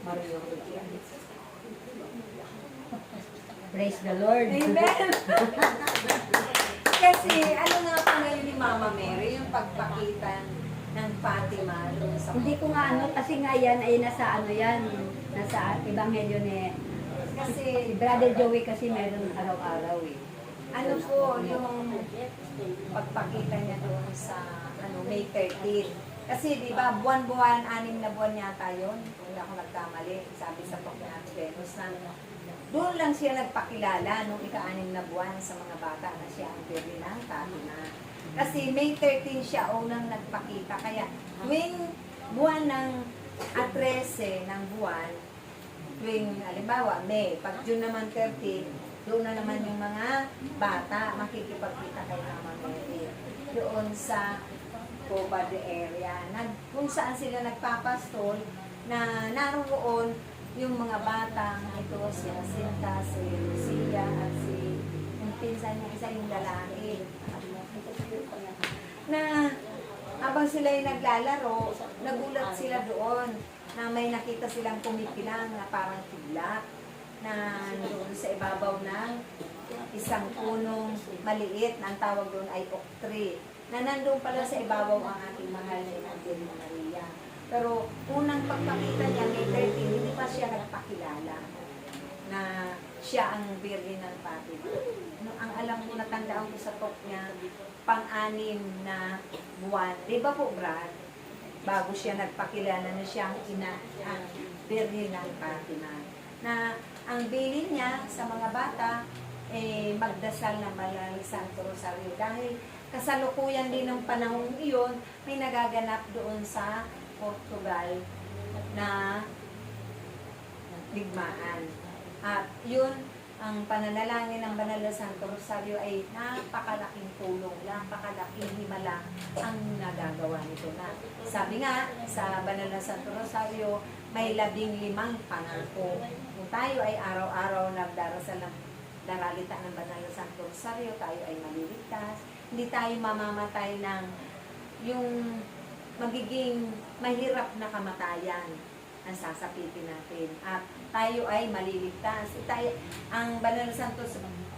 Mario Gutierrez. Praise the Lord. Amen! Kasi ano nga pa ngayon ni Mama Mary, yung pagpakita ng Fatima doon sa... Hindi ko nga ano, kasi nga yan ay nasa ano yan, nasa Ebanghelyo ni Kasi si Brother Joey kasi meron araw-araw eh. ano po yung pagpakita niya doon sa May 13. Kasi di ba buwan-buwan, 6 na buwan yata yun, kung hindi ako nagkamali, sabi sa Pok na Venus na doon lang siya nagpakilala nung ika-6 na buwan sa mga bata na siya ang Birhen ng Fatima. Kasi May 13 siya unang nagpakita, kaya tuwing buwan ng 13 ng buwan, tuwing halimbawa May, pag June naman 13, doon na naman yung mga bata makikipagkita kay Mama Mary doon sa Cobad area, kung saan sila nagpapastol na naroon yung mga batang ito, si Jacinta, si Lucia, at si yung pinsan niya, isa yung lalaki. Na habang sila yung naglalaro, nagulat sila doon na may nakita silang kumikilang na parang kidlat na doon sa ibabaw ng isang punong maliit na ang tawag doon ay oak tree, na nandun pala sa ibabaw ang ating mahal na Birhen Maria. Pero unang pagpakita niya, May 13, hindi pa siya nagpakilala na siya ang Birhen ng Fatima. No, ang alam ko, natandaan ko sa talk niya, pang-6 na buwan. Di ba po, Brad? Bago siya nagpakilala na siya ang ang Birhen ng Fatima. Na ang bilin niya sa mga bata, magdasal ng Banal Santo Rosario. Dahil kasalukuyan din ng panahon iyon, may nagaganap doon sa Portugal na digmaan. At yun, ang pananalangin ng Banal na Santo Rosario ay napakalaking tulong, napakalaking himala ang nagagawa nito na. Sabi nga, sa Banal na Santo Rosario, may 15 pangako. Kung tayo ay araw-araw nagdarasal ng daralita ng Banal na Santo Rosario, tayo ay maliligtas. Hindi tayo mamamatay ng yung magiging mahirap na kamatayan ang sasapitin natin. At tayo ay maliligtas. Ang Banal na Santo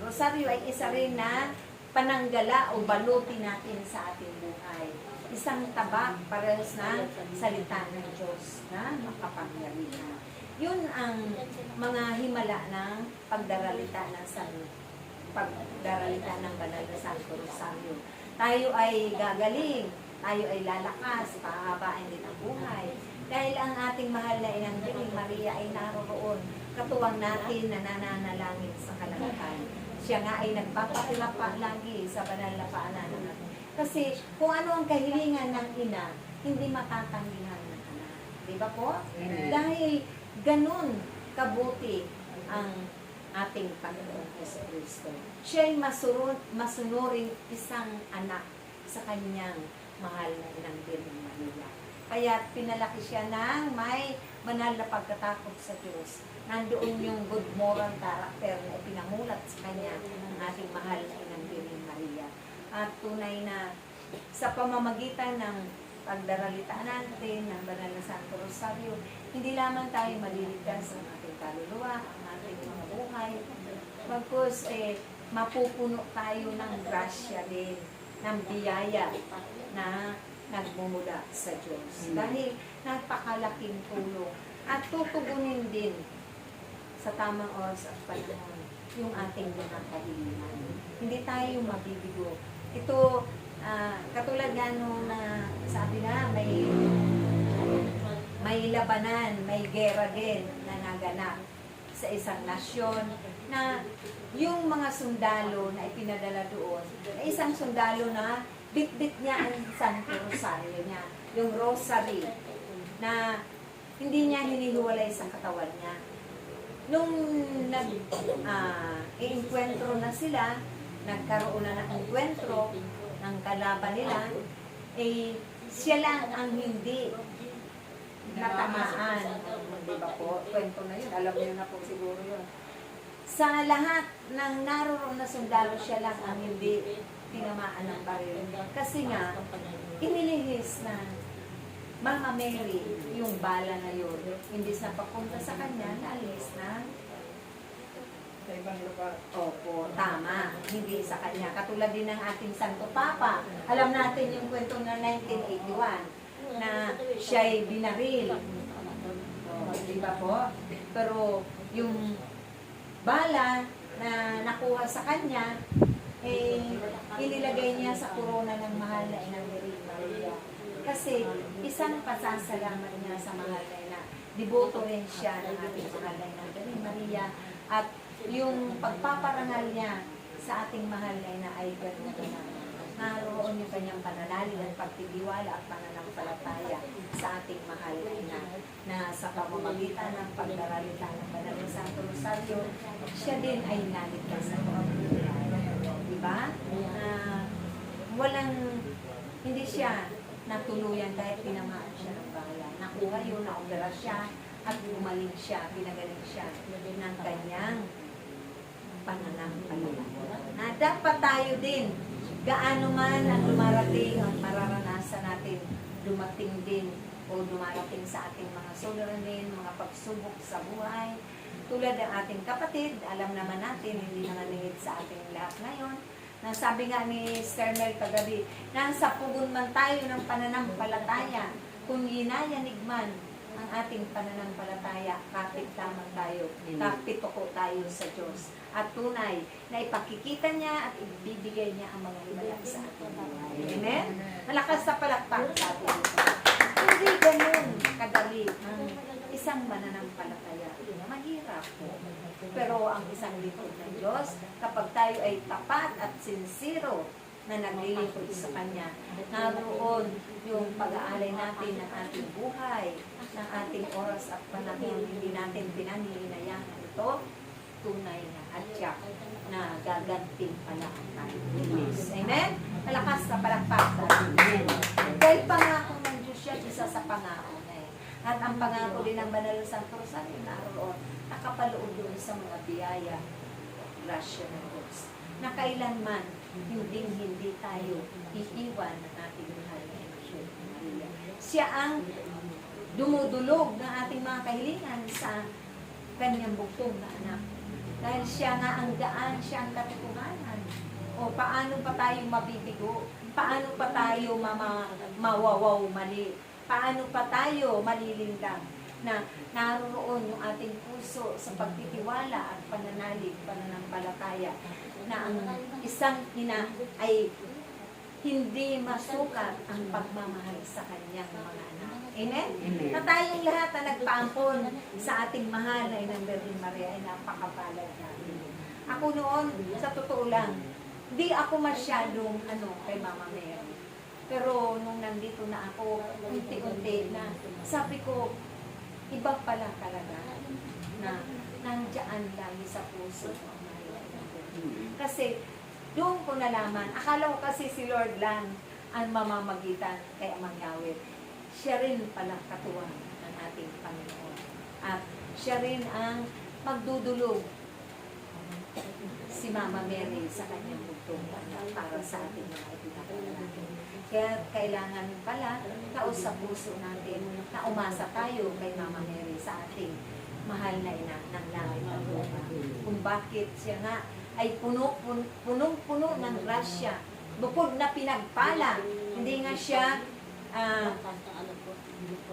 Rosario ay isa rin na pananggala o baluti natin sa ating buhay. Isang tabak parehas na salita ng Diyos na makapangyarihan. Yun ang mga himala ng pagdaralita ng Banal na Santo Rosario. Tayo ay gagaling, tayo ay lalakas, pahabain din ang buhay. Dahil ang ating mahal na Inang Birhen Maria ay naroon, katuwang natin na nananalangin sa kalangitan. Siya nga ay nagpapakilapa lagi sa banal na paanan natin. Kasi kung ano ang kahilingan ng ina, hindi matatanggihan ng anak. Di ba po? Dahil ganun kabuti ang ating Panginoon Jesucristo. Siya ay masunuring isang anak sa kanyang mahal na Inang Birhen Maria. Kaya pinalaki siya ng may banal na pagkatakot sa Diyos. Nandoon yung good moral character na ipinamulat sa kanya ng ating mahal na Inang Birhen Maria. At tunay na sa pamamagitan ng pagdaralita natin ng Banal na Santo Rosario, hindi lamang tayo maliligtas ang ating kaluluwa, ang ating mga buhay. Bagkus, mapupuno tayo ng grasya din, ng biyaya na nagmumula sa Diyos. Dahil napakalaking tulong at tutugunin din sa tamang oras at panahon yung ating mga kahilingan. Hindi tayo mabibigo. Ito, katulad nga nung na sabi na may labanan, may gera din na naganap sa isang nasyon na yung mga sundalo na ipinadala doon, na isang sundalo na bit-bit niya ang Santo Rosario niya, yung rosary, na hindi niya hinihiwalay sa katawan niya. Nung i-enkwentro na sila, nagkaroon na ng enkwentro ng kalaban nila, siya lang ang hindi natamaan. Di ba po? Kwento na yun. Alam niyo na po siguro yun. Sa lahat ng naroon na sundalo, siya lang ang hindi tinamaan ng baril. Kasi nga, inilihis na Mama Mary, yung bala na yun, imbis na papunta sa kanya, naalis na. Sa ibang lugar. Opo, tama. Hindi sa kanya. Katulad din ng ating Santo Papa. Alam natin yung kwento na 1981 na siya'y binaril. Di ba po? Pero yung bala na nakuha sa kanya, inilagay niya sa korona ng mahal na Inang Virgen Maria. Kasi isang pasasalamat niya sa mahal na ina. Diboto rin siya ng ating mahal na Inang Virgen Maria. At yung pagpaparangal niya sa ating mahal na ina ay gano'n na naroon yung kanyang pananalig at pagtitiwala at pananampalataya sa ating mahal na ina na sa pamamagitan ng pagdaralita ng Banal na Santo Rosario, siya din ay naligtas sa pamamagitan. Diba? Hindi siya natuluyan kahit tinamaan siya ng bala. Nakuha yun, naopera siya, at gumaling siya, pinagaling siya ng kanyang pananampalataya. Na dapat tayo din, gaano man ang dumarating, ang mararanasan natin, dumating din o dumarating sa ating mga suliranin, mga pagsubok sa buhay. Tulad ng ating kapatid, alam naman natin, hindi naman lingid sa ating lahat ngayon, na sabi nga ni Sir Mel kagabi, nasa pugon man tayo ng pananampalataya, kung ginayanig man ang ating pananampalataya, kapit lamang tayo, kapit ako tayo sa Diyos. At tunay na ipakikita niya at ibibigay niya ang mga himala sa ating buhay. Amen? Malakas sa palakpak sa atin. Hindi ganun kadali ang isang mananampalataya. Mahirap. Pero ang isang lingkod ng Diyos, kapag tayo ay tapat at sincero na naglilingkod sa Kanya, naroon yung pag-aalay natin ng ating buhay, ng ating oras at panahon, hindi natin pinanihinayangan ito, tunay na at siya na gaganting pala ang tayo. Amen? Malakas na palakpak sa atin. Dahil pangako ng Diyos siya, isa sa pangako na eh. At ang pangako din ng Banal na Santo Rosario naroon, nakapaloob doon sa mga biyaya, grasya ng Diyos, na kailanman hindi tayo iiwan ng ating mahal na Virgen Maria. Siya ang dumudulog ng ating mga kahilingan sa kanyang buktong na anak. Dahil siya nga ang daan, siya ang katotohanan. O paano pa tayo mabibigo? Paano pa tayo mawawaw mali? Paano pa tayo malilindang? Na naroon yung ating puso sa pagtitiwala at pananalig, pananampalataya na ang isang ina ay hindi masukat ang pagmamahal sa kanyang mga anak. Amen? Amen. Na tayong lahat na nagpaampon sa ating mahal na Inang Virgen Maria ay napakapalad natin. Ako noon, sa totoo lang, di ako masyadong kay Mama Mary. Pero nung nandito na ako, unti-unti na, sabi ko, iba pala talaga na nandiyan lagi sa puso ng mahal na Inang Virgen. Kasi doon ko nalaman, akala ko kasi si Lord lang ang mamamagitan kay Amang Yahweh. Siya rin pala katuwang ng ating Panginoon. At siya rin ang magdudulog si Mama Mary sa kanyang bugtong para sa ating mga ipinakalalaki. Kaya kailangan pala kausap puso natin na umasa tayo kay Mama Mary sa ating mahal na ina ng langit at lupa. Kung bakit siya nga ay punong-puno ng grasya, bukod na pinagpala, hindi nga siya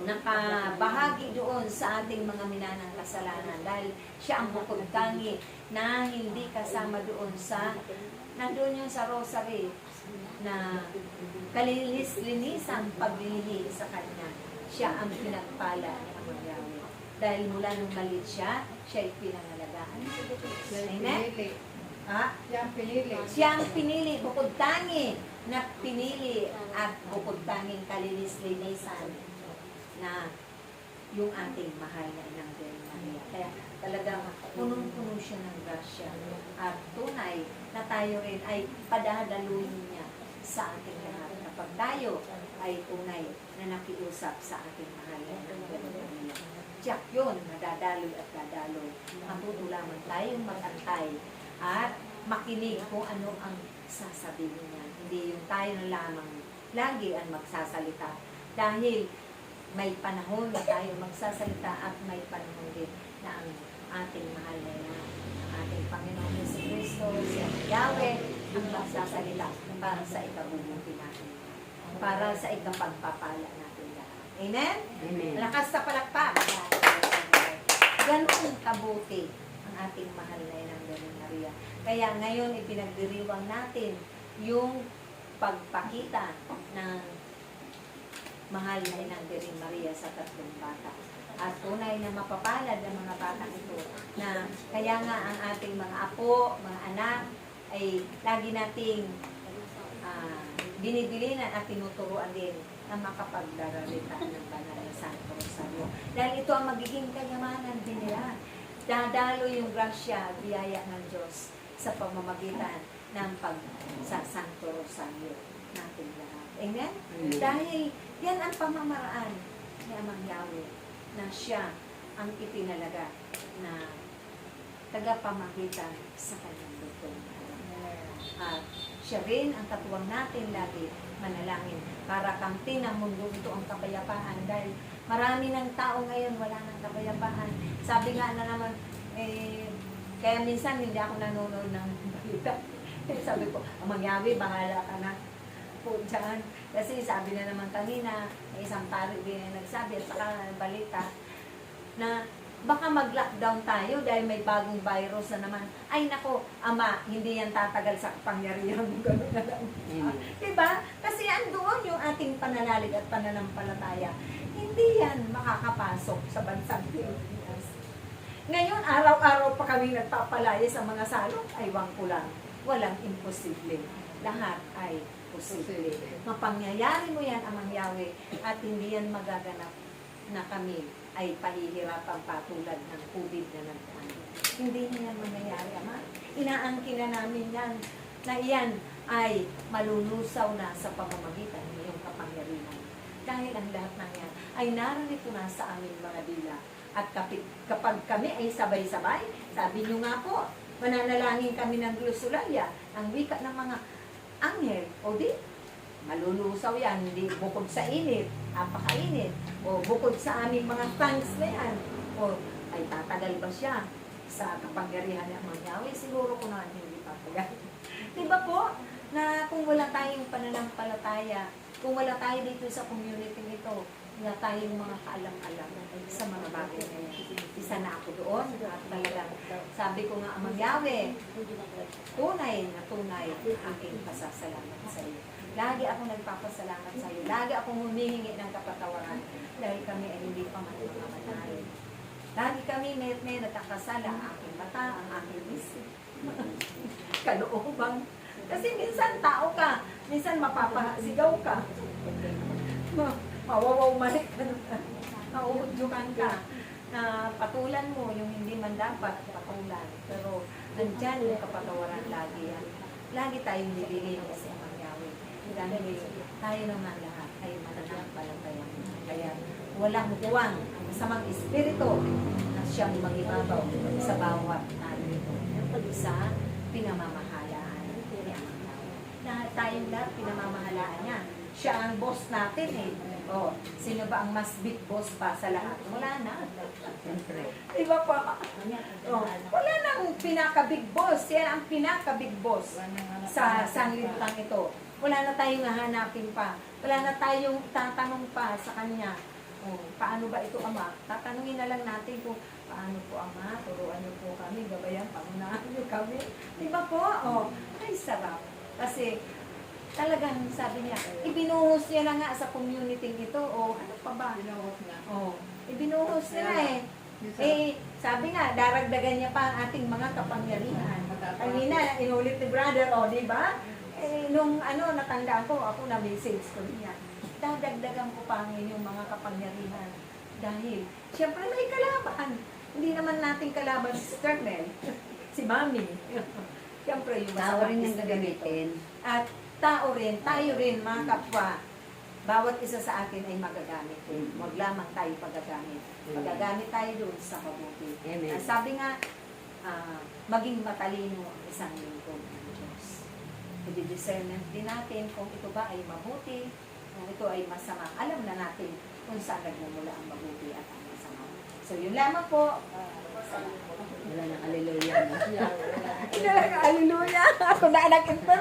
nakabahagi doon sa ating mga minanang kasalanan dahil siya ang bukod tangi na hindi kasama doon sa nandun yung sa rosary na kalinis-linisang paglilihi sa kanya. Siya ang pinagpala ni Amang Yahweh. Dahil mula nung maliit siya ay pinangalagaan. Amen? Siya ang pinili, bukod tangi na pinili at bukod tanging kalinis-linisan na yung ating mahal na Inang Virgen Maria. Kaya talagang punong-puno siya ng grasya at tunay na tayo rin ay padadaluin niya sa ating lahat. Kapag tayo ay tunay na nakiusap sa ating mahal na Inang Virgen Maria. Tiyak yun, nadadaloy at dadaloy. Matuto lamang tayong mag-antay at makinig kung ano ang sasabihin niya. Hindi yung tayo na lamang lagi ang magsasalita. Dahil may panahon na tayo magsasalita at may panahon din na ang ating mahal na yan, ang ating Panginoong Jesucristo, si Yahweh, ang magsasalita para sa ikabubuti natin, para sa ikapagpapala natin lahat. Amen? Amen. Lakas sa palakpak. Ganun kabuti ang ating mahal na inang Birhen Maria. Kaya ngayon ipinagdiriwang natin yung pagpakita ng mahal na inang Birhen Maria sa tatlong bata. At tunay na mapapalad ang mga bata ito na kaya nga ang ating mga apo, mga anak ay lagi nating binibilinan at tinuturuan din na makapagdaralita ng banal na Santo Rosario. Dahil ito ang magiging kayamanan din nila. Dadalo yung grasya, biyaya ng Diyos sa pamamagitan ng sa Santo Rosario natin lahat. Amen? Dahil yan ang pamamaraan ni Amang Yahweh na siya ang itinalaga na tagapamagitan sa kanyang lutong. At siya rin ang katuwang natin lagi manalangin para kamtin ng mundo ito ang kapayapaan dahil marami ng tao ngayon wala ng kapayapaan. Sabi nga na naman, kaya minsan hindi ako nanonood ng balita. Sabi ko, Amang Yahweh, bahala ka na po dyan. Kasi sabi na naman kanina, may isang pari din na nagsabi at saka balita na baka mag-lockdown tayo dahil may bagong virus na naman. Ay nako, Ama, hindi yan tatagal sa kapangyarihan mo. Gano'n na lang. Diba? Kasi andoon yung ating pananalig at pananampalataya. Hindi yan makakapasok sa bansang Pilipinas. Ngayon, araw-araw pa kami nagpapalaya sa mga salok, ay wang ko lang. Walang imposible. Lahat ay posible. Mapangyayari mo yan, Amang Yahweh, at hindi yan magaganap na kami ay pahihirapan patulad ng COVID na nagdaan. Hindi na yan mangyayari, Ama. Inaangkin na namin yan na iyan ay malulusaw na sa pamamagitan ng iyong kapangyarihan. Dahil ang lahat ng yan ay narito na sa aming mga dila. At kapag kami ay sabay-sabay, sabi nyo nga po, mananalangin kami ng glosulaya, ang wika ng mga anghel, o di, malulusaw yan, hindi bukod sa init, apakainit, o bukod sa aming mga thanks na yan, o ay tatagal ba siya sa kapangyarihan ng Amang Yahweh? Siguro ko naman hindi tatagal. Diba po, na kung wala tayong pananampalataya, kung wala tayo dito sa community nito, wala tayong mga kaalam-alam sa mga bagay na yan. Isa na ako doon, at talagang sabi ko nga, Amang Yahweh, tunay na tunay aking pasasalamat sa iyo. Lagi ako nagpapasalamat sa iyo. Lagi akong humihingi ng kapatawaran dahil kami ay hindi pa man mamamatay. Lagi kami may nagkakasala ang aking mata, ang aking isip. Kalooban. Kasi minsan tao ka, minsan mapapasigaw ka. Mawawaw malik ka na. Mauudyokan ka. Na patulan mo yung hindi man dapat patulan. Pero nandyan yung kapatawaran lagi yan. Lagi tayong nililinis sa Amang Yahweh. Dahil tayo naman lahat ay mananampalataya. Kaya walang buwang ang masamang espiritu na siyang magibabaw sa bawat narito. Sa pinamamahalaan ni Amang Yahweh. Na tayong lahat pinamamahalaan niya. Siya ang boss natin eh. Oh, sino ba ang mas big boss pa sa lahat? Wala na. Diba pa? Oh, wala nang pinaka-big boss. Yan ang pinaka-big boss sa sanglibutan ito. Wala na tayong hahanapin pa. Wala na tayong tatanong pa sa kanya. Oh, paano ba ito, Ama? Tatanungin na lang natin kung paano po, Ama? Turuan niyo po kami, gabayan, pangunahan niyo kami. Diba po? Oh, ay sarap. Kasi talagang sabi niya, ibinuhos niya na nga sa community ito. O, ano pa ba? Binuhos na. O, ibinuhos niya na eh. Eh, sabi nga, daragdagan niya pa ang ating mga kapangyarihan. Kanina, inulit ni brother, o, di ba? Eh, nung natandaan ko, ako na message ko niya. Dadagdagan ko pa ang inyong mga kapangyarihan. Dahil, siyempre may kalaban. Hindi naman natin kalaban si Kernel. Si Mami. Siyempre, yung Tao rin masama ang gagamitin. at tao rin, tayo rin, mga kapwa, bawat isa sa atin ay magagamit. Huwag lamang tayo pagagamit. Pagagamit tayo doon sa mabuti. Amen. Sabi nga, maging matalino ang isang lingkod ng Diyos. I-discernment din natin kung ito ba ay mabuti, kung ito ay masama. Alam na natin kung saan nagmumula ang mabuti at ang masama. So yun lamang po. Salamat. Wala na, hallelujah. Hallelujah! Ako na anak ito.